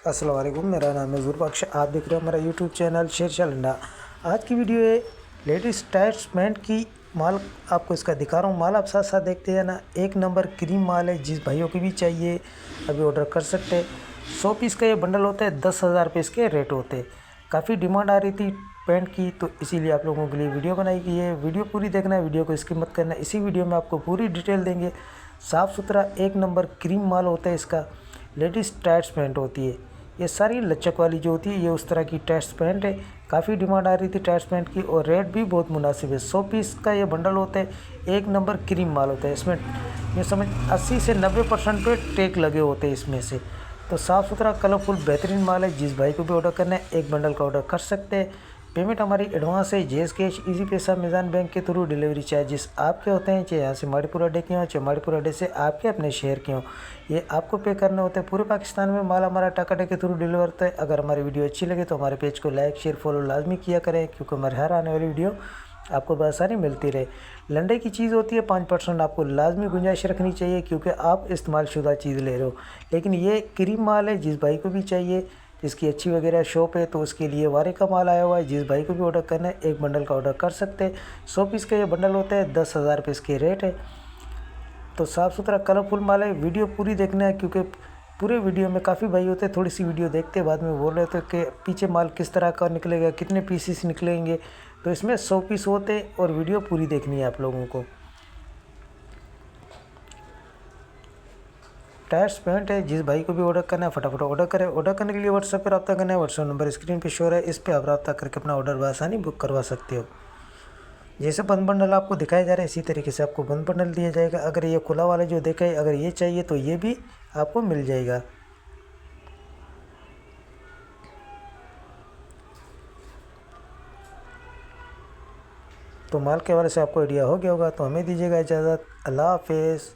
अस्सलाम वालेकुम, मेरा नाम है ज़ुर बख्श। आप देख रहे हो हमारा यूट्यूब चैनल शेरशाह लंडा। आज की वीडियो है लेडीज़ टायर्स पैंट की। माल आपको इसका दिखा रहा हूँ। माल आप साथ साथ देखते हैं ना, एक नंबर क्रीम माल है। जिस भाइयों की भी चाहिए अभी ऑर्डर कर सकते हैं। 100 पीस का ये बंडल होता है, 10,000 रुपये इसके रेट होते हैं। काफ़ी डिमांड आ रही थी पैंट की, तो इसीलिए आप लोगों के लिए वीडियो बनाई गई है। वीडियो पूरी देखना है, वीडियो को स्किप मत करना। इसी वीडियो में आपको पूरी डिटेल देंगे। साफ़ सुथरा एक नंबर क्रीम माल होता है इसका। लेडीज़ टायर्स पैंट होती है ये सारी। लचक वाली जो होती है ये उस तरह की टायर्स पैंट है। काफ़ी डिमांड आ रही थी टायर्स पैंट की और रेट भी बहुत मुनासिब है। 100 पीस का ये बंडल होता है, एक नंबर क्रीम माल होता है। इसमें ये समझ 80 से 90% पे टेक लगे होते हैं इसमें से। तो साफ़ सुथरा कलरफुल बेहतरीन माल है। जिस भाई को भी ऑर्डर करना है एक बंडल का ऑर्डर कर सकते हैं। पेमेंट हमारी एडवांस है, जेस कैश, इजी पैसा, मीज़ान बैंक के थ्रू। डिलीवरी चार्जेस आपके होते हैं, चाहे यहाँ से माड़ीपुर अड्डे के हों, चाहे माड़ीपुर अड्डे से आपके अपने शहर के हों, ये आपको पे करने होते हैं। पूरे पाकिस्तान में माल हमारा टाकाटे के थ्रू डिलीवर होता है। अगर हमारी वीडियो अच्छी लगे तो हमारे पेज को लाइक शेयर फॉलो लाजमी किया करें, क्योंकि हमारे हर आने वाली वीडियो आपको बआसानी मिलती रहे। लंडे की चीज़ होती है, 5% आपको लाजमी गुंजाइश रखनी चाहिए, क्योंकि आप इस्तेमाल शुदा चीज़ ले रहे हो। लेकिन ये क्रीम माल है, जिस भाई को भी चाहिए, जिसकी अच्छी वगैरह शॉप है, तो उसके लिए वारे का माल आया हुआ है। जिस भाई को भी ऑर्डर करना है एक बंडल का ऑर्डर कर सकते हैं। 100 पीस का ये बंडल होता है, 10,000 रुपये इसके रेट है। तो साफ़ सुथरा कलरफुल माल है। वीडियो पूरी देखना है, क्योंकि पूरे वीडियो में काफ़ी भाई होते हैं थोड़ी सी वीडियो देखते बाद में बोल रहे थे कि पीछे माल किस तरह का निकलेगा, कितने पीसीस निकलेंगे। तो इसमें 100 पीस होते हैं और वीडियो पूरी देखनी है आप लोगों को। टायर्स पैंट है, जिस भाई को भी ऑर्डर करना है फटाफट ऑर्डर करें। ऑर्डर करने के लिए व्हाट्सएप पर रब्ता करना है। व्हाट्सएप नंबर स्क्रीन पे शो है, इस पर आप रब्ता करके अपना ऑर्डर बआसानी बुक करवा सकते हो। जैसे बंद बंडल आपको दिखाया जा रहा है, इसी तरीके से आपको बंद बंडल दिया जाएगा। अगर ये खुला वाला जो देखा है, अगर ये चाहिए तो ये भी आपको मिल जाएगा। तो माल के हवाले से आपको आइडिया हो गया होगा। तो हमें दीजिएगा इजाज़त। अल्लाह हाफिज़।